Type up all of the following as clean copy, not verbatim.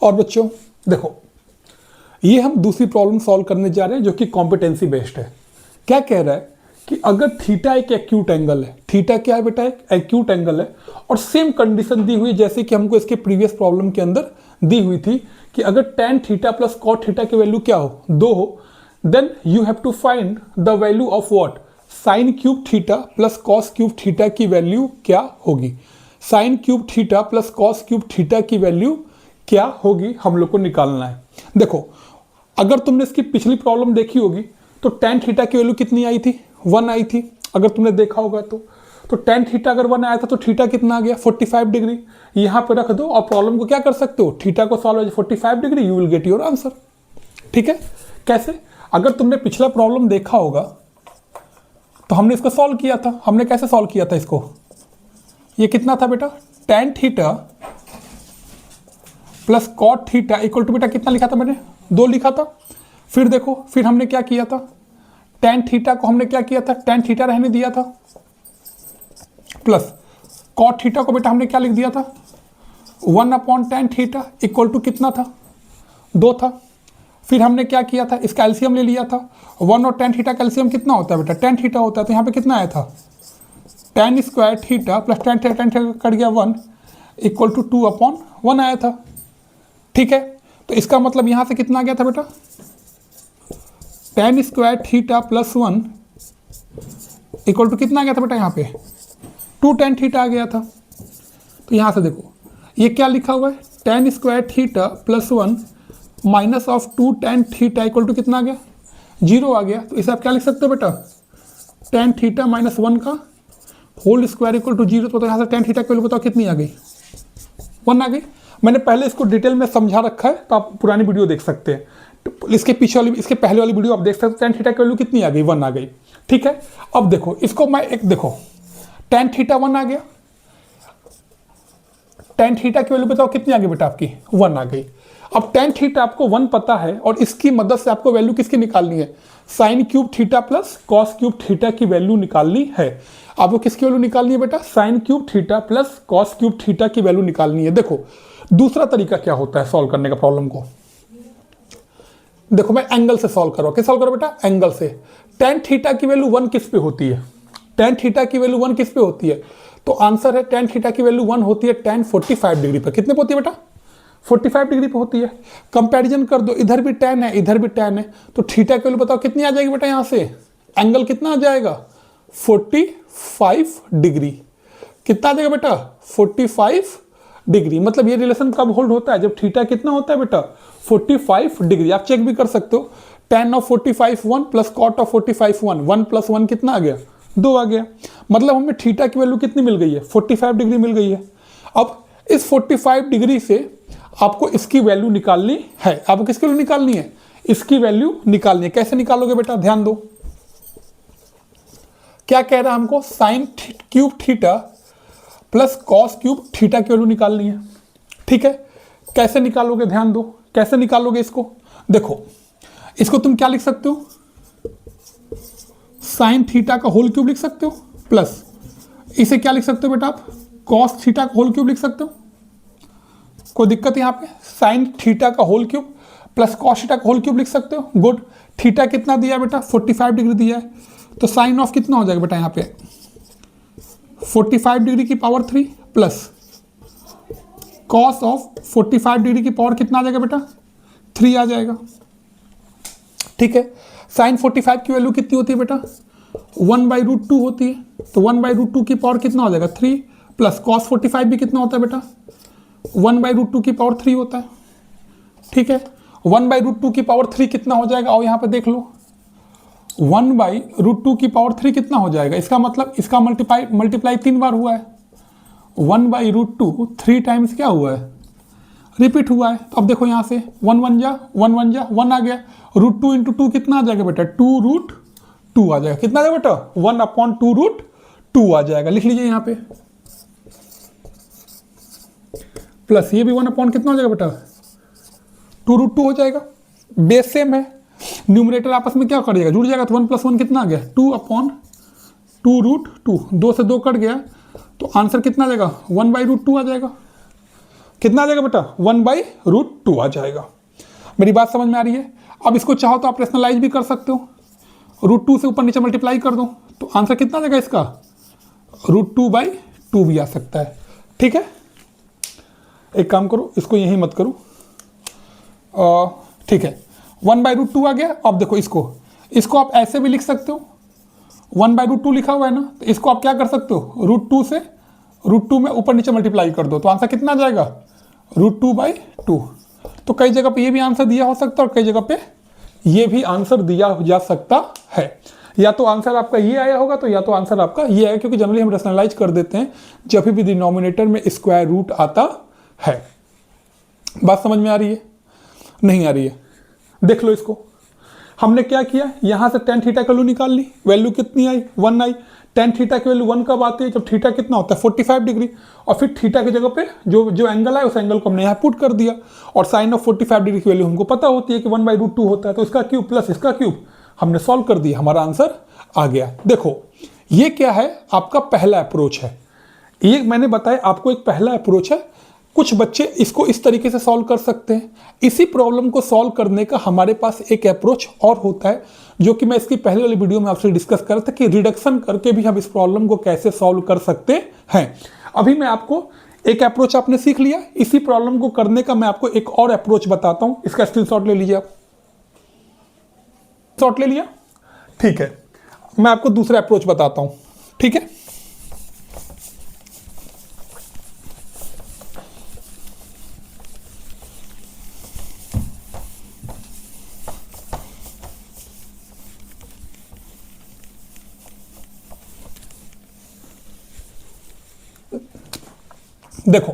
और बच्चों देखो, ये हम दूसरी प्रॉब्लम सॉल्व करने जा रहे हैं जो कि कॉम्पिटेंसी बेस्ड है। क्या कह रहा है कि अगर थीटा एक एक्यूट एंगल है, थीटा क्या है बेटा, एक एक्यूट एंगल है, और सेम कंडीशन दी हुई जैसे कि हमको इसके प्रीवियस प्रॉब्लम के अंदर दी हुई थी कि अगर tan theta plus cot theta की वैल्यू क्या हो, 2 हो, then you have to find the value of what, sine cube theta plus cos cube theta की वैल्यू क्या होगी। Sine cube theta plus cos cube theta की वैल्यू क्या होगी, हम लोग को निकालना है। देखो, अगर तुमने इसकी पिछली प्रॉब्लम देखी होगी तो tan थीटा की वैल्यू कितनी आई थी, 1 आई थी। अगर तुमने देखा होगा तो tan थीटा अगर 1 आया था तो थीटा कितना आ गया, 45 डिग्री। यहाँ पे रख दो और प्रॉब्लम को क्या कर सकते हो, थीटा को solve 45 degree, you will get your answer. ठीक है, कैसे? अगर तुमने पिछला प्रॉब्लम देखा होगा तो हमने इसको सॉल्व किया था। हमने कैसे सॉल्व किया था इसको, ये कितना था बेटा, tan theta plus cot theta equal to बेटा कितना लिखा था मैंने, 2 लिखा था। फिर देखो, फिर हमने क्या किया था, tan थीटा को हमने क्या किया था, tan थीटा रहने दिया था, प्लस कॉट थीटा को बेटा हमने क्या लिख दिया था, 1/tan थीटा इक्वल टू कितना था, 2 था। फिर हमने क्या किया था, इसका एलसीएम ले लिया था। 1 और tan थीटा का एलसीएम कितना होता है बेटा, tan थीटा होता है। तो यहाँ पे कितना आया था, tan square theta plus tan theta cut गया 1 इक्वल टू 2/1 आया था। ठीक है, तो इसका मतलब यहाँ से कितना आ गया था बेटा, tan square theta plus 1 equal to कितना आ गया था बेटा, यहाँ पे 2 tan थीटा आ गया था। तो यहाँ से देखो, ये क्या लिखा हुआ है, tan square theta plus 1 minus of 2 tan theta equal to कितना आ गया, 0 आ गया। तो इसे आप क्या लिख सकते हो बेटा, tan थीटा माइनस 1 का होल स्क्वायर इक्वल टू 0। तो यहाँ से tan थीटा की वैल्यू बताओ कितनी आ गई, 1 आ गई। मैंने पहले इसको डिटेल में समझा रखा है, तो आप पुरानी वीडियो देख सकते हैं। तो इसके पीछे वाली, इसके पहले वाली वीडियो आप देख सकते हैं। tan थीटा की वैल्यू कितनी आ गई, 1 आ गई। ठीक है, अब देखो इसको मैं एक देखो, tan थीटा 1 आ गया, tan थीटा की वैल्यू बताओ कितनी आ गई बेटा आपकी, 1 आ गई। अब tan थीटा आपको 1 पता है और इसकी मदद से आपको वैल्यू किसकी निकालनी है, sign cube theta plus cos cube theta की वैल्यू निकालनी है। आपको किसकी वैल्यू निकालनी है बेटा, sign cube theta plus cos cube theta की वैल्यू निकालनी है। देखो दूसरा तरीका क्या होता है सॉल्व करने का प्रॉब्लम को, देखो मैं एंगल से सॉल्व करो। क्या सॉल्व करो बेटा, एंगल से। tan थीटा की वैल्यू 1 किस पे होती है, tan थीटा की वैल्यू 1 किस पे होती है, तो आंसर है tan थीटा की वैल्यू 1 होती है tan 45 डिग्री पर। कितने पे होती है बेटा, 45 डिग्री पे होती है। कंपैरिजन कर दो, इधर भी tan है इधर भी tan है, तो थीटा की वैल्यू बताओ कितनी आ जाएगी बेटा, यहाँ से एंगल कितना आ जाएगा, 45 डिग्री। कितना आ जाएगा बेटा, 45 डिग्री। मतलब ये रिलेशन कब होल्ड होता है, जब थीटा कितना होता है बेटा, 45 डिग्री। आप चेक भी कर सकते हो, tan of 45 1 plus cot of 45 1, 1 plus 1 कितना आ गया, 2 आ गया। मतलब हमें थीटा की वैल्यू कितनी मिल गई है, 45 डिग्री मिल गई है। अब इस 45 डिग्री से आपको इसकी वैल्यू निकालनी है। आपको किसकी वैल्यू निकालनी है, इसकी वैल्यू निकालनी है। कैसे निकालोगे बेटा, ध्यान दो, क्या कह रहा है हमको, sign cube theta plus cos cube theta की वैल्यू निकालनी है। ठीक है, कैसे निकालोगे, ध्यान दो, कैसे निकालोगे इसको। देखो इसको तुम क्या लिख सकते हो, साइन थीटा का होल क्यूब लिख सकते हो, प्लस इसे क्या लिख सकते हो बेटा आप, कॉस थीटा का होल क्यूब लिख सकते हो। कोई दिक्कत है यहाँ पे, साइन थीटा का whole cube plus cos theta का होल क्यूब लिख सकते हो। गुड, थीटा कितना दिया बेटा, 45 डिग्री दिया है, तो साइन ऑफ कितना हो जाएगा बेटा यहाँ पे, 45 डिग्री की power 3 plus cos of 45 degree की पावर कितना आ जाएगा बेटा, 3 आ जाएगा। ठीक है, साइन 45 की वैल्यू कितनी होती है बेटा, 1/√2 होती है। तो 1/√2 की पावर कितना हो जाएगा, 3 प्लस कॉस 45 भी कितना होता है बेटा, 1/√2 की पावर 3 होता है। ठीक है, 1/√2 की पावर 3 कितना हो जाएगा, और यहाँ पे देख लो 1/√2 की पावर 3 कितना हो जाएगा, इसका मतलब इसका मल्टीप्लाई 3 बार हुआ है। 1/√2 3 टाइम्स क्या हुआ है, रिपीट हुआ है। तो अब देखो यहाँ से 1 1 जा 1 1 जा 1 आ गया, √2 × 2 कितना आ जाएगा बेटा, 2√2 आ जाएगा। कितना आ जाएगा बेटा, 1/2√2 आ जाएगा। लिख लीजिए यहाँ पे, प्लस ये भी 1 कितना हो जाएगा बेटा, 2√2 हो जाएगा। बेस सेम है, न्यूमरेटर आपस में क्या करेगा, जुड़ जाएगा। तो 1 + 1 कितना आ गया, 2/2√2। 2 से 2 कट गया, तो आंसर कितना आ जाएगा, 1/√2 आ जाएगा। कितना आ जाएगा बेटा, 1/√2 आ जाएगा। मेरी बात समझ में आ रही है? अब इसको चाहो तो आप रेशनलाइज भी कर सकते हो, √2 से ऊपर नीचे मल्टीप्लाई कर दो तो आंसर कितना आ जाएगा इसका, √2/2 भी आ सकता है। ठीक है, एक काम करो, इसको यहीं मत करो, ठीक है, 1/√2 आ गया। अब देखो इसको आप ऐसे भी लिख सकते हो, 1/√2 लिखा हुआ है ना, तो इसको आप क्या कर सकते हो, √2 से √2 में ऊपर नीचे मल्टीप्लाई कर दो तो आंसर कितना आ जाएगा, √2/2। तो कई जगह पे ये भी आंसर दिया हो सकता है और कई जगह पे ये भी आंसर दिया जा सकता है। या तो आंसर आपका ये आया होगा तो या तो आंसर आपका ये आया, क्योंकि जनरली हम रेशनलाइज कर देते हैं जब भी डिनोमिनेटर में स्क्वायर रूट आता है। बात समझ में आ रही है, नहीं आ रही है? देख लो इसको, हमने क्या किया, यहां से tan थीटा की वैल्यू निकाल ली, वैल्यू कितनी आई, 1 आई। tan थीटा की वैल्यू 1 कब आती है, जब थीटा कितना होता है 45 डिग्री, और फिर थीटा की जगह पे जो एंगल है उस एंगल को हमने यहाँ पुट कर दिया, और साइन ऑफ 45 डिग्री की वैल्यू हमको पता होती है कि 1/√2 होता है, तो इसका क्यूब प्लस इसका क्यूब हमने सॉल्व कर दिया, हमारा आंसर आ गया। देखो ये क्या है, आपका पहला अप्रोच है, ये मैंने बताया आपको एक पहला अप्रोच है। कुछ बच्चे इसको इस तरीके से सॉल्व कर सकते हैं। इसी प्रॉब्लम को सॉल्व करने का हमारे पास एक अप्रोच और होता है, जो कि मैं इसकी पहले वाली वीडियो में आपसे डिस्कस कर रहा था कि रिडक्शन करके भी हम इस प्रॉब्लम को कैसे सॉल्व कर सकते हैं। अभी मैं आपको एक अप्रोच आपने सीख लिया, इसी प्रॉब्लम को करने का मैं आपको एक और अप्रोच बताता हूं। इसका स्क्रीनशॉट ले लीजिए आप, शॉट ले लिया, ठीक है। मैं आपको दूसरा अप्रोच बताता हूं, ठीक है। देखो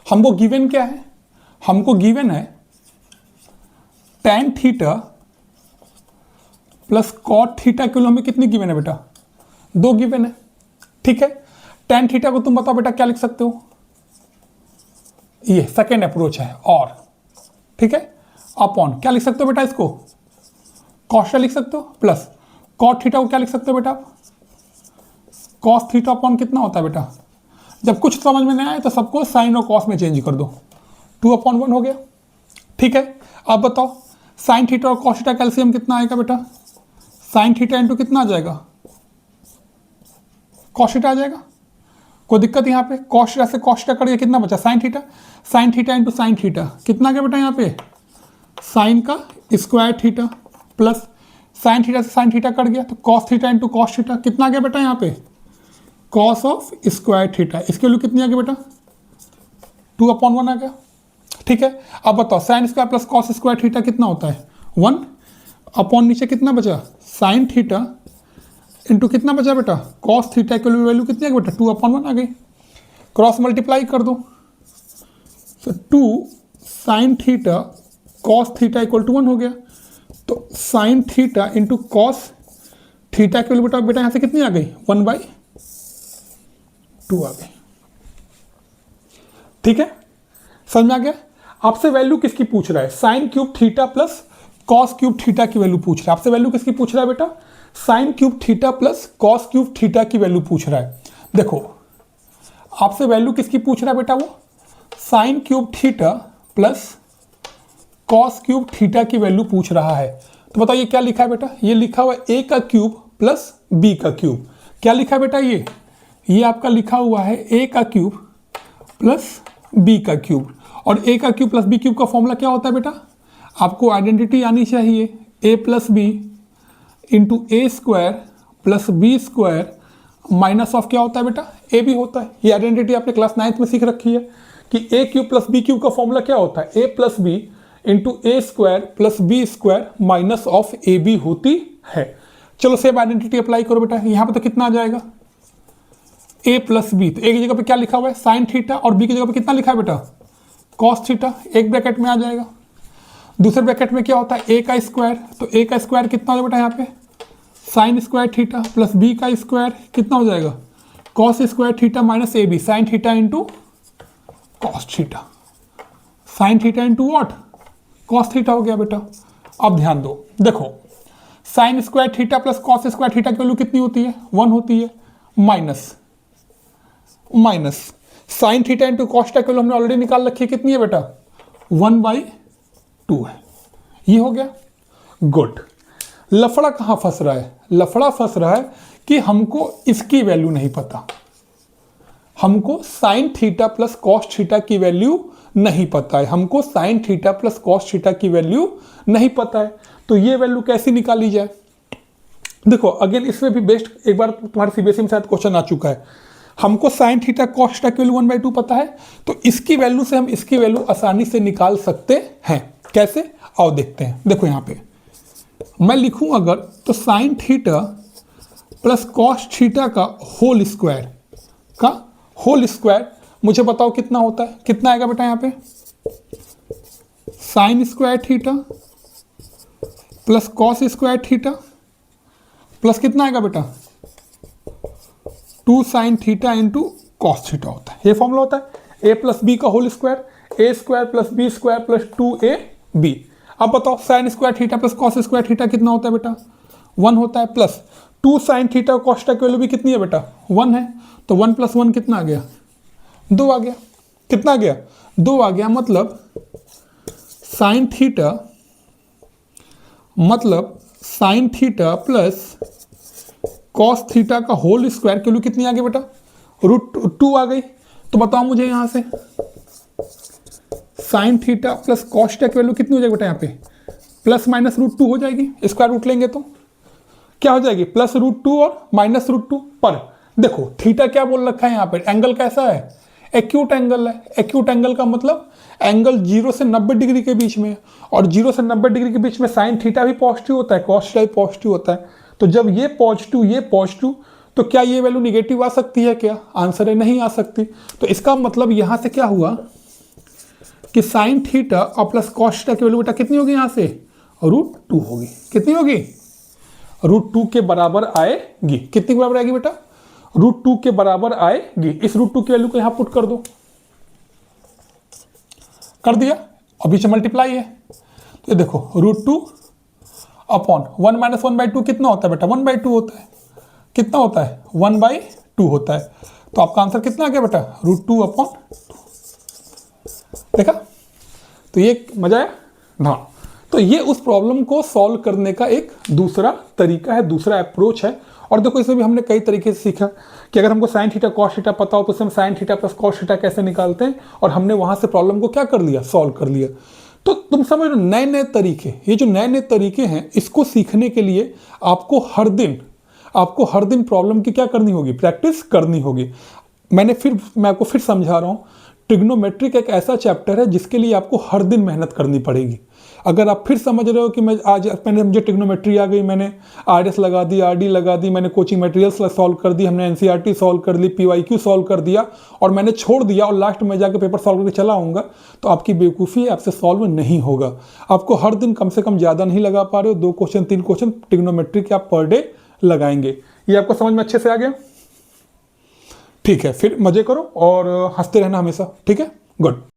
हमको गिवन क्या है, हमको गिवन है tan theta plus cot theta के लिए हमें कितनी गिवन है बेटा, 2 गिवन है, ठीक है। tan थीटा को तुम बताओ बेटा क्या लिख सकते हो, ये सेकेंड अप्रोच है, और ठीक है, अपॉन क्या लिख सकते हो बेटा, इसको कॉस लिख सकते हो, प्लस कॉट थीटा को क्या लिख सकते हो बेटा, कॉस थीटा अपॉन कितना होता है बेटा, जब कुछ समझ में नहीं आए तो सबको साइन और कॉस में चेंज कर दो, 2/1 हो गया, ठीक है। अब बताओ साइन थीटा और कॉस थीटा का एलसीएम कितना आएगा बेटा, साइन थीटा इंटू कितना आ जाएगा, कॉस थीटा आ जाएगा। कोई दिक्कत यहाँ पे, कॉस थीटा से कॉस थीटा कट गया, कितना बचा sign theta into sine theta कितना गया बेटा, यहाँ पे साइन का square theta plus sine theta से साइन थीटा कट गया तो cos theta into cos theta कितना गया बेटा, यहाँ पे कॉस ऑफ स्क्वायर थीटा, इसके वैल्यू कितनी आ गई बेटा, 2/1 आ गया, ठीक है। अब बताओ sine square plus cos square theta कितना होता है, 1 अपॉन नीचे कितना बचा, साइन थीटा इंटू कितना बचा बेटा, कॉस थीटा की वैल्यू कितनी आ गई बेटा, 2/1 आ गई। क्रॉस मल्टीप्लाई कर दो, तो 2 sine theta cos theta equal to 1 हो गया, तो sine theta into cos theta की वैल्यू बेटा यहाँ से कितनी आ गई, 1/2 आ गई, ठीक है। समझ में आ गया। आपसे वैल्यू किसकी पूछ रहा है, sign cube theta plus cos cube theta की वैल्यू पूछ रहा है। आपसे वैल्यू किसकी पूछ रहा है बेटा, sign cube theta plus cos cube theta की वैल्यू पूछ रहा है। देखो आपसे वैल्यू किसकी पूछ रहा है बेटा, वो sign cube theta plus cos cube theta की वैल्यू पूछ रहा है। तो बताइए क्या लिखा है बेटा, ये लिखा हुआ है a का क्यूब प्लस b का क्यूब। क्या लिखा है बेटा, ये आपका लिखा हुआ है a का क्यूब प्लस b का क्यूब, और a का क्यूब प्लस b क्यूब का फॉर्मूला क्या होता है बेटा, आपको आइडेंटिटी आनी चाहिए, a plus b into a square plus b square minus of क्या होता है बेटा, a भी होता है। ये आइडेंटिटी आपने क्लास 9th में सीख रखी है कि a cube plus b cube का फॉर्मूला क्या होता है, a plus b into a square plus b square minus of a b होती है। चलो सेम आइडेंटिटी अप्लाई करो बेटा, यहाँ पे तो कितना आ जाएगा, a प्लस बी, तो ए की जगह पे क्या लिखा हुआ है साइन थीटा, और b की जगह पे कितना लिखा है बेटा कॉस थीटा, एक ब्रैकेट में आ जाएगा। दूसरे ब्रैकेट में क्या होता है a का स्क्वायर, तो a का स्क्वायर कितना हो जाएगा बेटा, यहाँ पे sine square theta plus b का स्क्वायर कितना हो जाएगा cos square theta minus a b, sine theta into cos theta, sine theta into what cos theta हो गया बेटा। अब ध्यान दो, देखो sine square theta plus cos square theta की वैल्यू कितनी होती है, 1 होती है, minus sine theta into cos theta की वैल्यू हमने ऑलरेडी निकाल रखी है, कितनी है बेटा 1/2 है। ये हो गया, गुड। लफड़ा कहाँ फंस रहा है? लफड़ा फंस रहा है कि हमको इसकी वैल्यू नहीं पता, हमको sine theta plus cos theta की वैल्यू नहीं पता है, हमको sine theta plus cos theta की वैल्यू नहीं पता है। तो ये वैल्यू कैसी निकाली जाए? देखो अगेन इसमें भी बेस्ट, एक बार तुम्हारे सीबीएसई में शायद क्वेश्चन आ चुका है। हमको साइन थीटा कॉस थीटा की वैल्यू 1/2 पता है, तो इसकी वैल्यू से हम इसकी वैल्यू आसानी से निकाल सकते हैं। कैसे? आओ देखते हैं। देखो यहां पे मैं लिखूं अगर, तो sine theta plus cos theta का होल स्क्वायर मुझे बताओ कितना होता है? कितना आएगा बेटा? यहां पे sine square theta plus cos square theta plus कितना आएगा बेटा 2 sine theta into cos theta होता है। ये फॉर्मूला होता है a प्लस बी का whole square, a square plus b square plus 2ab। अब बताओ sine square theta plus cos square theta कितना होता है बेटा 1 होता है, plus 2 sine theta cos theta की वैल्यू भी कितनी है बेटा 1 है, तो 1 + 1 कितना आ गया 2 आ गया। कितना आ गया 2 आ गया। मतलब sine theta plus cos theta का होल स्क्वायर की वैल्यू कितनी आ गई बेटा √2 आ गई। तो बताओ मुझे यहां से sine theta plus cos theta की वैल्यू कितनी हो जाएगी बेटा? यहाँ पे प्लस माइनस √2 हो जाएगी, स्क्वायर रूट लेंगे तो क्या हो जाएगी प्लस √2 और माइनस √2। पर देखो थीटा क्या बोल रखा है यहाँ पे, एंगल कैसा है एक्यूट एंगल है। एक्यूट एंगल का मतलब एंगल 0 से 90 डिग्री के बीच में, और 0 से 90 डिग्री के बीच में साइन थीटा भी पॉजिटिव होता है, कॉस थीटा भी पॉजिटिव होता है। तो जब ये पॉजिटिव तो क्या ये वैल्यू निगेटिव आ सकती है? क्या आंसर है नहीं आ सकती। तो इसका मतलब यहां से क्या हुआ कि साइन थीटा और प्लस कॉस थीटा की वैल्यू बेटा कितनी होगी? यहां से √2 होगी। कितनी होगी? √2 के बराबर आएगी। कितनी के बराबर आएगी बेटा √2 के बराबर आएगी। इस √2 की वैल्यू को यहां पुट कर दो, कर दिया, अभी से मल्टीप्लाई है। तो देखो √2 अपॉन 1 - 1/2 कितना होता है बेटा 1/2 होता है। कितना होता है 1/2 होता है। तो आपका आंसर कितना आ गया बेटा √2 अपॉन 2। देखा? तो ये मजा आया ना। तो ये उस प्रॉब्लम को सॉल्व करने का एक दूसरा तरीका है, दूसरा अप्रोच है। और देखो इसमें भी हमने कई तरीके से सीखा कि अगर हमको साइन थीटा कॉस थीटा पता हो तो उससे हम sine theta plus cos theta कैसे निकालते हैं, और हमने वहां से प्रॉब्लम को क्या कर लिया सॉल्व कर लिया। तो तुम समझ लो नए नए तरीके, ये जो नए नए तरीके हैं इसको सीखने के लिए आपको हर दिन प्रॉब्लम की क्या करनी होगी प्रैक्टिस करनी होगी। मैं आपको फिर समझा रहा हूँ, ट्रिग्नोमेट्रिक एक ऐसा चैप्टर है जिसके लिए आपको हर दिन मेहनत करनी पड़ेगी। अगर आप फिर समझ रहे हो कि मुझे ट्रिग्नोमेट्री आ गई, मैंने RS लगा दी, RD लगा दी, मैंने कोचिंग मटेरियल्स सॉल्व कर दी, हमने NCERT सॉल्व कर ली, PYQ सॉल्व कर दिया और मैंने छोड़ दिया और लास्ट में जाकर पेपर सॉल्व करके चला आऊँगा, तो आपकी बेवकूफ़ी है, आपसे सॉल्व नहीं होगा। आपको हर दिन कम से कम ज़्यादा नहीं लगा पा रहे हो, 2 क्वेश्चन 3 क्वेश्चन ट्रिग्नोमेट्री के आप पर डे लगाएंगे। ये आपको समझ में अच्छे से आ गया? ठीक है, फिर मजे करो और हंसते रहना हमेशा। ठीक है, गुड।